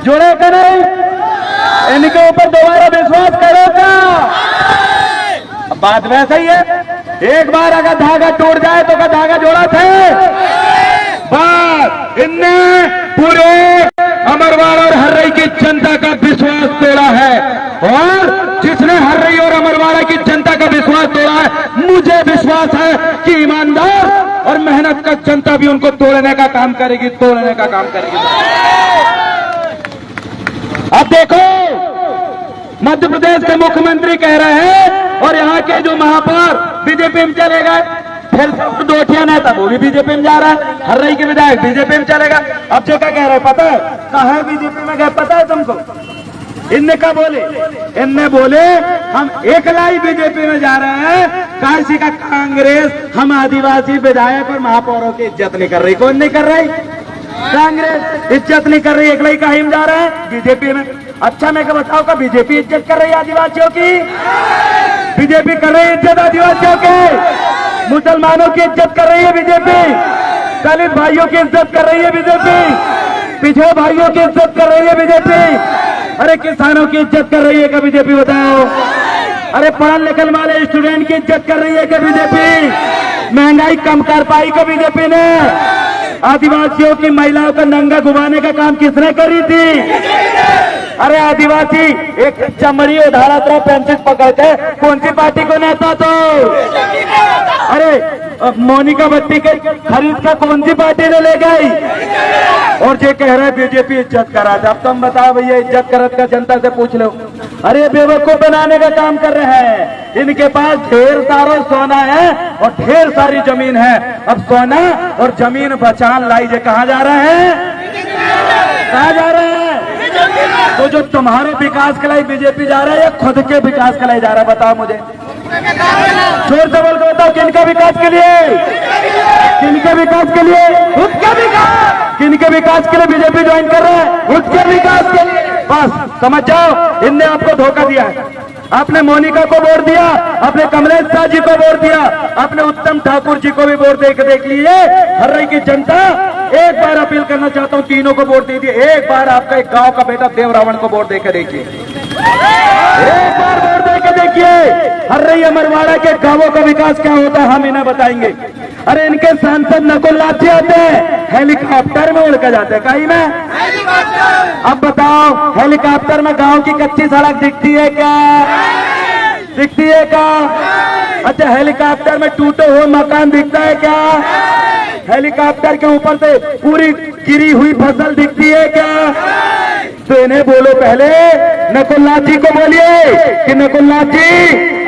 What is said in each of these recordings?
जुड़े का नहीं? इनके ऊपर दोबारा विश्वास करोगा? बात वैसा ही है, एक बार अगर धागा टूट जाए तो क्या धागा जोड़ा थे? बात इनने पूरे अमरवाड़ा और हर्रई की जनता का विश्वास तोड़ा है, और जिसने हर्रई और अमरवाड़ा की जनता का विश्वास तोड़ा है, मुझे विश्वास है कि ईमानदार और मेहनत का जनता भी उनको तोड़ने का काम करेगी, तोड़ने का काम करेगी। अब देखो, मध्य प्रदेश के मुख्यमंत्री कह रहे हैं और यहाँ के जो महापौर बीजेपी में चले गए, फिर दोठिया नेता वो भी बीजेपी में जा रहा है, हर्रई के विधायक बीजेपी में चलेगा। अब जो क्या कह रहे हैं पता है? कहाँ बीजेपी में गए पता है तुमको? इनने क्या बोले? इनने बोले हम एकला ही बीजेपी में जा रहे हैं, काशी का कांग्रेस हम आदिवासी विधायक और महापौरों की इज्जत नहीं कर रही। कौन नहीं कर रही? कांग्रेस इज्जत नहीं कर रही, एकला ही कहीं जा रहा है बीजेपी में। अच्छा मैं क्या बताऊं, का बीजेपी इज्जत कर रही है आदिवासियों की? बीजेपी कर रही है इज्जत आदिवासियों की, मुसलमानों की इज्जत कर रही है बीजेपी, दलित भाइयों की इज्जत कर रही है बीजेपी, पिछड़े भाइयों की इज्जत कर रही है बीजेपी, अरे किसानों की इज्जत कर रही है क्या बीजेपी? बताओ। अरे पढ़न लिखन वाले स्टूडेंट की इज्जत कर रही है क्या बीजेपी? महंगाई कम कर पाई क्या बीजेपी ने? आदिवासियों की महिलाओं का नंगा घुमाने का काम किसने करी थी? अरे आदिवासी एक चमड़ी और धारात्र पेंसिल पकड़ के कौन सी पार्टी को नेता तो? अरे मोनिका बत्ती के खरीद का कौन सी पार्टी ने ले गई? और ये कह रहे बीजेपी इज्जत करा था। अब तुम बताओ भैया, इज्जत करत का जनता से पूछ लो। अरे बेवकूफ बनाने का काम कर रहे हैं। इनके पास ढेर सारा सोना है और ढेर सारी जमीन है। अब सोना और जमीन बचान लाई जे कहाँ जा रहे हैं? कहाँ जा रहे हैं? तो जो तुम्हारे विकास के लिए बीजेपी जा रहा है या खुद के विकास के लिए जा रहा है? बताओ मुझे, जोर से बोल के बताओ, किनका विकास के लिए? किनके विकास के लिए? खुद के विकास। किनके विकास के लिए बीजेपी ज्वाइन कर रहा है? खुद के विकास के लिए। बस समझ जाओ, इनने आपको धोखा दिया है। आपने मोनिका को वोट दिया, आपने कमलेश शाह जी को वोट दिया, आपने उत्तम ठाकुर जी को भी वोट देख लीजिए। हर्रई की जनता, एक बार अपील करना चाहता हूं, तीनों को वोट दीजिए। एक बार आपका एक गांव का बेटा देव रावण को वोट देकर देखिए, एक बार वोट देकर देखिए। हर्रई अमरवाड़ा के गांवों का विकास क्या होता है हम इन्हें बताएंगे। अरे इनके सांसद नकुल नाथ जी आते हैं, हेलीकॉप्टर में उड़ कर जाते हैं। कहीं में अब बताओ, हेलीकॉप्टर में गांव की कच्ची सड़क दिखती है क्या? दिखती है क्या? अच्छा, हेलीकॉप्टर में टूटे हुए मकान दिखता है क्या? हेलीकॉप्टर के ऊपर से पूरी गिरी हुई फसल दिखती है क्या? तो इन्हें बोलो पहले, नकुलनाथ जी को बोलिए कि नकुलनाथ जी,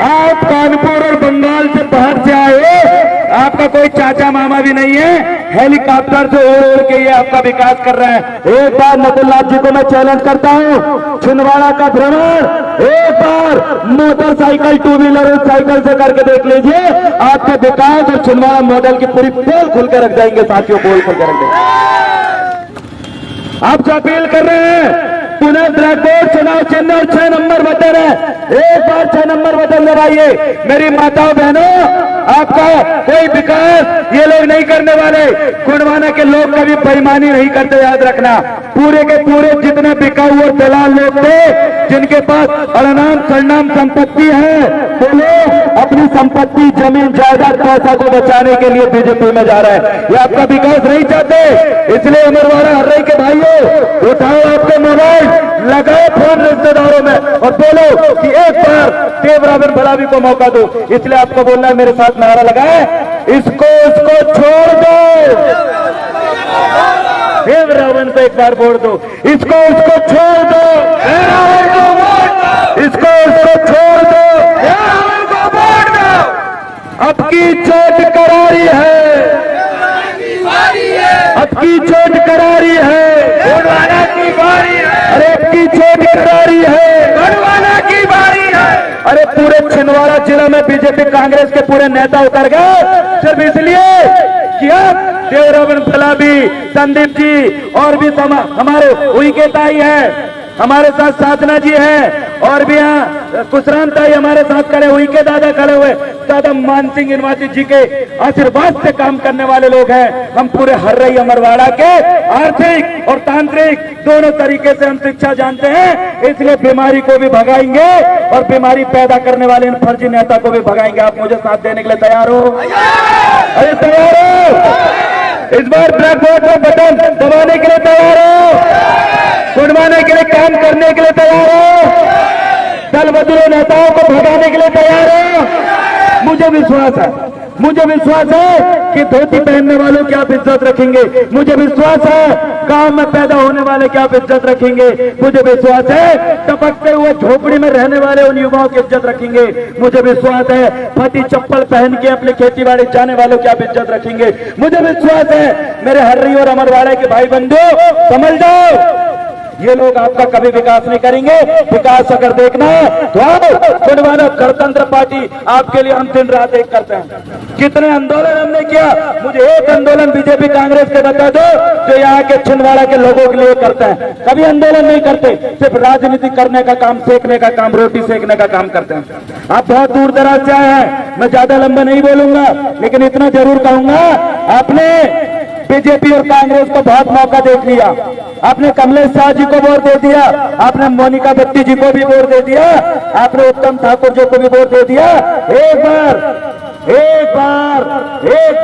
आप कानपुर और बंगाल से बाहर से आए, आपका कोई चाचा मामा भी नहीं है, हेलीकॉप्टर से उड़ उड़ के ये आपका विकास कर रहे हैं। एक बार नकुलनाथ जी को मैं चैलेंज करता हूँ, छिंदवाड़ा का भ्रमण एक बार मोटरसाइकिल, टू व्हीलर और साइकिल से करके देख लीजिए। आपके विकास और छिंदवाड़ा मॉडल की पूरी पोल खुल कर रख जाएंगे साथियों, पोल खुल कर रख देंगे। आपसे अपील कर रहे हैं, पुनः ब्लैकबोर्ड चुनाव चिन्ह और 6 नंबर बटन है, एक बार 6 नंबर बटन दबाइए। मेरी माताओं बहनों, आपका कोई विकास ये लोग नहीं करने वाले। गोंडवाना के लोग कभी बेईमानी नहीं करते, याद रखना। पूरे के पूरे जितने बिकाऊ और दलाल लोग थे, जिनके पास अड़नाम सरनाम संपत्ति है, वो लोग अपनी संपत्ति, जमीन, जायदाद, पैसा को बचाने के लिए बीजेपी में जा रहे हैं। ये आपका विकास नहीं चाहते, इसलिए अमरवाड़ा हर्रई के भाइयों, उठाओ आपके मोबाइल, लगाओ फोन रिश्तेदारों में और बोलो कि एक बार देव रावण भलावी को मौका दो। इसलिए आपको बोलना है, मेरे साथ नारा लगाए, इसको छोड़ दो, देव रावण को एक बार वोट दो, इसको छोड़ दो, देव रावण को वोट दो, इसको छोड़ दो, देव रावण को वोट दो। अब की चोट करारी है, अब की चोट करारी है, गोंडवाना की बारी है। अरे अब की चोट करारी है, गोंडवाना की बारी है। अरे पूरे छिंदवाड़ा जिला में बीजेपी कांग्रेस के पूरे नेता उतर गए, सिर्फ इसलिए कि अब देव रावण भलावी, संदीप जी और भी हमारे उनके ताई है, हमारे साथ साधना जी है, और भी यहाँ कुशराम ताई हमारे साथ खड़े हुए, के दादा खड़े हुए, दादा मान सिंह इनवाती जी के आशीर्वाद से काम करने वाले लोग हैं। हम पूरे हर्रई अमरवाड़ा के आर्थिक और तांत्रिक दोनों तरीके से हम शिक्षा जानते हैं, इसलिए बीमारी को भी भगाएंगे और बीमारी पैदा करने वाले इन फर्जी नेता को भी भगाएंगे। आप मुझे साथ देने के लिए तैयार हो? अरे तैयार हो? इस बार ब्लैक बोर्ड का बटन दबाने के लिए तैयार हो? गुणवाने के लिए काम करने के लिए तैयार हो? दल बदलू नेताओं को भगाने के लिए तैयार हो? मुझे विश्वास है कि धोती पहनने वालों की आप इज्जत रखेंगे। मुझे विश्वास है गांव में पैदा होने वाले की आप इज्जत रखेंगे। मुझे विश्वास है टपकते हुए झोपड़ी में रहने वाले उन युवाओं की इज्जत रखेंगे। मुझे विश्वास है फटी चप्पल पहन के अपनी खेती बाड़ी जाने वालों की आप इज्जत रखेंगे। मुझे विश्वास है मेरे हर्री और अमरवाड़ा के भाई बंधु, समझ जाओ ये लोग आपका कभी विकास नहीं करेंगे। विकास अगर देखना है तो आओ, गुणवाना गणतंत्र पार्टी आपके लिए हम दिन रात एक करते हैं। कितने आंदोलन हमने किया, मुझे एक आंदोलन बीजेपी कांग्रेस के बता दो जो यहाँ के छिंदवाड़ा के लोगों के लिए करते हैं। कभी आंदोलन नहीं करते, सिर्फ राजनीति करने का काम, सेकने का काम, रोटी सेकने का काम करते हैं। आप बहुत दूर दराज से आए हैं, मैं ज्यादा लंबा नहीं बोलूंगा, लेकिन इतना जरूर कहूंगा, आपने बीजेपी और कांग्रेस को बहुत मौका देख लिया। आपने कमलेश शाह जी को वोट दे दिया, आपने मोनिका बत्ती जी को भी वोट दे दिया, आपने उत्तम ठाकुर जी को भी वोट दे दिया। एक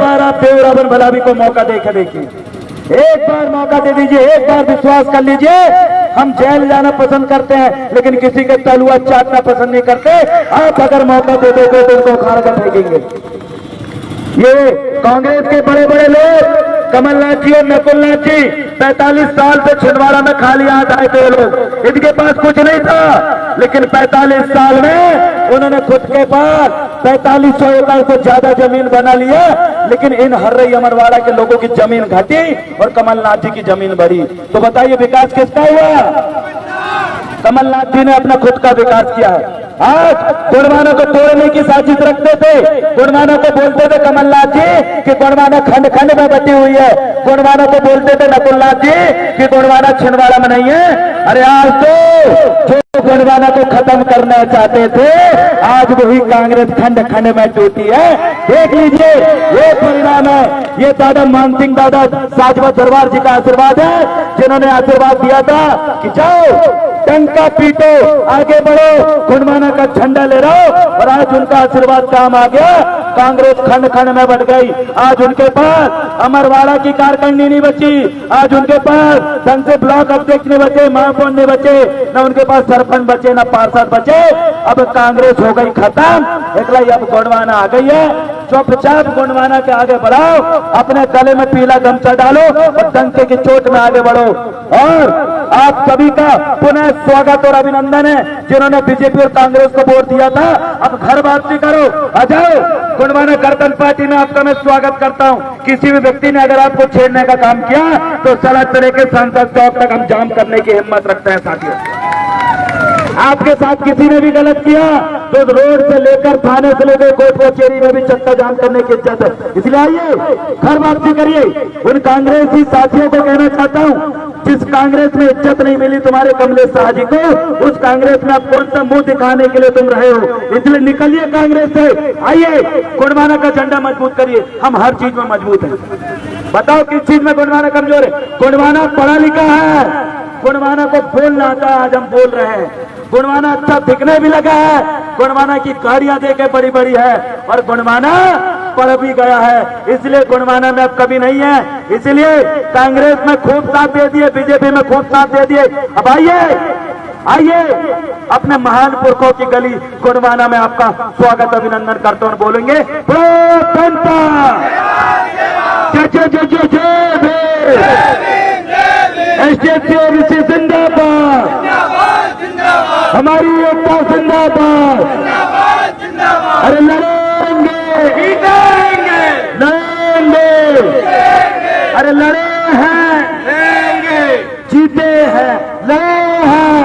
बार आप देवरावन भलावी को मौका देके देखिए, एक बार मौका दे दीजिए, एक बार विश्वास कर लीजिए। हम जेल जाना पसंद करते हैं लेकिन किसी के तलुआ चाटना पसंद नहीं करते। आप अगर मौका दे दोगे तो उनको उखाड़ कर फेंकेंगे। ये कांग्रेस के बड़े बड़े लोग, कमलनाथ जी और नकुलनाथ जी 45 साल से छिंदवाड़ा में खाली हाथ आए थे लोग, इनके पास कुछ नहीं था, लेकिन 45 साल में उन्होंने खुद के पास 4500 एकड़ से ज्यादा जमीन बना लिया। लेकिन इन हर्रई अमरवाड़ा के लोगों की जमीन घटी और कमलनाथ जी की जमीन बढ़ी। तो बताइए विकास किसका हुआ? कमलनाथ जी ने अपना खुद का विकास किया है। आज गुणवाना को तोड़ने की साजिश रखते थे, गुणवाना को बोलते थे कमलनाथ जी कि गुणवाना खंड खंड में बटी हुई है, गुणवाना को बोलते थे नकुलनाथ जी कि गुणवाना छिंदवाड़ा में नहीं है। अरे आज तो जो गुणवाना को खत्म करना चाहते थे, आज वही कांग्रेस खंड खंड में टूटी है। देख लीजिए ये परिणाम है। ये दादा मान सिंह, दादा साजवा दरबार जी का आशीर्वाद है, जिन्होंने आशीर्वाद दिया था कि जाओ टंका पीटो, आगे बढ़ो, गुणवाना का झंडा ले रहो, और आज उनका आशीर्वाद काम आ गया। कांग्रेस खंड खंड में बढ़ गई। आज उनके पास अमरवाड़ा की कारकर्णी नहीं बची, आज उनके पास ढंग से ब्लॉक अध्यक्ष नहीं बचे, महापौर नहीं बचे, न उनके पास सरपंच बचे, न पार्षद बचे। अब कांग्रेस हो गई खत्म, एकला अब गुणवाना आ गई है। चुपचाप गुणवाना के आगे बढ़ाओ, अपने गले में पीला गमछा डालो और डंके की चोट में आगे बढ़ो। और आप सभी का पुनः स्वागत और अभिनंदन है, जिन्होंने बीजेपी और कांग्रेस को वोट दिया था। अब घर वापसी करो, आ जाओ गुणवाना गणतंत्र पार्टी में आपका मैं स्वागत करता हूं। किसी भी व्यक्ति ने अगर आपको छेड़ने का काम किया तो सारा तरह के संसद चौक तक हम जाम करने की हिम्मत रखते हैं। साथियों, आपके साथ किसी ने भी गलत किया तो रोड से लेकर थाने से लेकर कोर्ट कचहरी में भी चक्का जाम करने की इज्जत है। इसलिए आइए घर वापसी करिए। उन कांग्रेसी साथियों को कहना चाहता हूं, जिस कांग्रेस में इज्जत नहीं मिली तुम्हारे कमलेश शाह जी को, उस कांग्रेस में आप कौन सा मुंह दिखाने के लिए तुम रहे हो? इसलिए निकलिए कांग्रेस से, आइए गुणवाना का झंडा मजबूत करिए। हम हर चीज में मजबूत हैं। बताओ किस चीज में गुणवाना कमजोर है? गुणवाना पढ़ा लिखा है, गुणवाना को बोलना आता है, आज हम बोल रहे हैं। गुणवाना अच्छा दिखने भी लगा है, गुणवाना की गाड़ियां देखे बड़ी बड़ी है, और गुणवाना पढ़ भी गया है, इसलिए गुणवाना में अब कभी नहीं है। इसलिए कांग्रेस में खूब साथ दे दिए, बीजेपी में खूब साथ दे दिए। अब आइए अपने महान पुरखों की गली गुणवाना में आपका स्वागत अभिनंदन करते और बोलेंगे एसडीएफसी जिंदाबाद, हमारी एकता जिंदाबाद। अरे लड़ेंगे, अरे लड़े हैं, जीते हैं, लड़े हैं,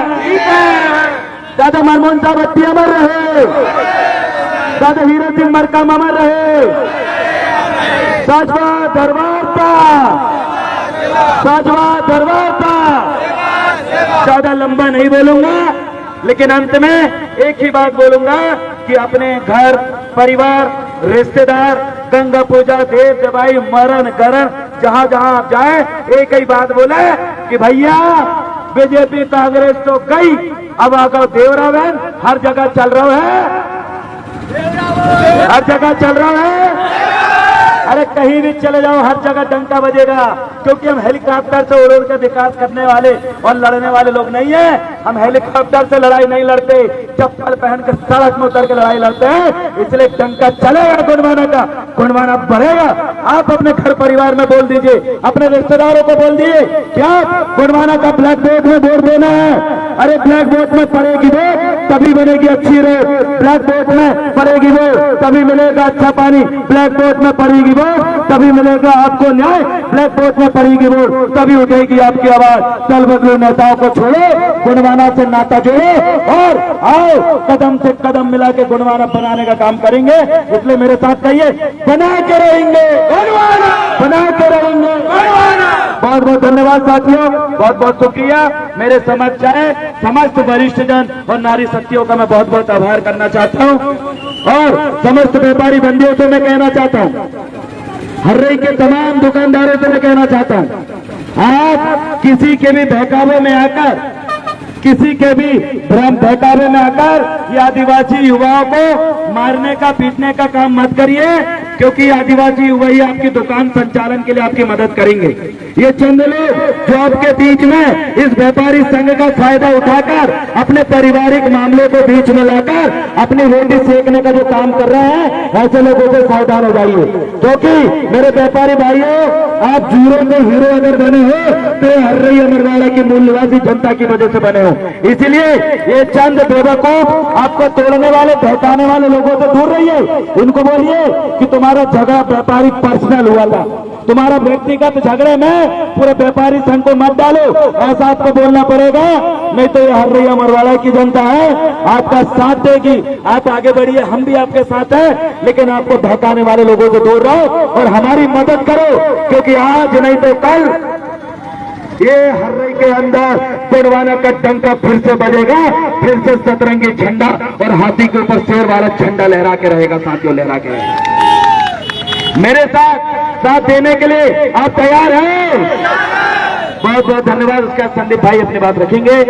दादा मनमोहन साहब अट्टी अमर रहे, दादा हीरा सिंह मरकाम अमर रहे, साजवा दरबार था, साजवा दरबार था। ज्यादा लंबा नहीं बोलूंगा, लेकिन अंत में एक ही बात बोलूंगा कि अपने घर परिवार रिश्तेदार गंगा पूजा देव जबाई मरण गरण जहां जहां आप जाए एक ही बात बोले कि भैया बीजेपी कांग्रेस तो गई, अब आकर देवरा बहन हर जगह चल रहा है, हर जगह चल रहा है। अरे कहीं भी चले जाओ हर जगह डंका बजेगा, क्योंकि हम हेलीकॉप्टर से उड़ उड़ के विकास करने वाले और लड़ने वाले लोग नहीं है। हम हेलीकॉप्टर से लड़ाई नहीं लड़ते, चप्पल पहन के सड़क में उतर के लड़ाई लड़ते हैं। इसलिए डंका चलेगा गुणवाना का, गुणवाना बढ़ेगा। आप अपने घर परिवार में बोल दीजिए, अपने रिश्तेदारों को बोल दीजिए क्या गुणवाना का ब्लैक बोर्ड में वोट देना है। अरे ब्लैक बोर्ड में पड़ेगी वोट तभी बनेगी अच्छी रोड, ब्लैक बोर्ड में पड़ेगी वोट तभी मिलेगा अच्छा पानी, ब्लैक बोर्ड में पड़ेगी वोट तभी मिलेगा आपको न्याय, ब्लैक बोर्ड में पड़ेगी वोट तभी उठेगी आपकी आवाज। दल बदलू नेताओं को छोड़ो, गुणवाना से नाता जोड़ो और आओ कदम से कदम मिला के गुणवाना बनाने का काम करेंगे। इसलिए मेरे साथ कहिए बना के रहेंगे गुणवाना, बना के रहेंगे गुणवाना। बहुत बहुत धन्यवाद साथियों, बहुत बहुत शुक्रिया। मेरे समक्ष आए समस्त वरिष्ठ जन और नारी शक्तियों का मैं बहुत बहुत आभार करना चाहता हूं और समस्त व्यापारी बंदियों से मैं कहना चाहता हूं, हर्रई के तमाम दुकानदारों से मैं कहना चाहता हूं, आप किसी के भी बहकावे में आकर, किसी के भी भ्रम बहकावे में आकर ये आदिवासी युवाओं को मारने का पीटने का काम मत करिए, क्योंकि आदिवासी युवा ही आपकी दुकान संचालन के लिए आपकी मदद करेंगे। ये चंद लोग जो आपके बीच में इस व्यापारी संघ का फायदा उठाकर अपने पारिवारिक मामले को बीच में लाकर अपनी रोटी सेकने का जो काम कर रहे हैं, ऐसे लोगों से सावधान हो जाइए। क्योंकि मेरे व्यापारी भाइयों, आप जीरो में हीरो अगर बने हो तो हर्रई अमरवाड़ा की मूल निवासी जनता की वजह से बने हो। इसलिए ये चंद बेवकूफ आपको तोड़ने वाले बहकाने वाले लोगों से दूर रहिए। इनको बोलिए कि तुम्हारा झगड़ा व्यापारी पर्सनल हुआ था, तुम्हारा व्यक्तिगत झगड़े में पूरे व्यापारी संघ को मत डालो, ऐसा आपको बोलना पड़ेगा। नहीं तो ये हर्रई अमरवाड़ा की जनता है आपका साथ देगी, आप आगे बढ़िए, हम भी आपके साथ हैं, लेकिन आपको बहकाने वाले लोगों से दूर रहो और हमारी मदद करो, क्योंकि आज नहीं तो कल ये हर्रई के अंदर गुणवाना का डंका फिर से बजेगा, फिर से सतरंगी झंडा और हाथी के ऊपर शेर वाला झंडा लहरा के रहेगा। साथियों लहरा के रहेगा। मेरे साथ देने के लिए आप तैयार हैं? बहुत बहुत धन्यवाद। उसका संदीप भाई अपनी बात रखेंगे।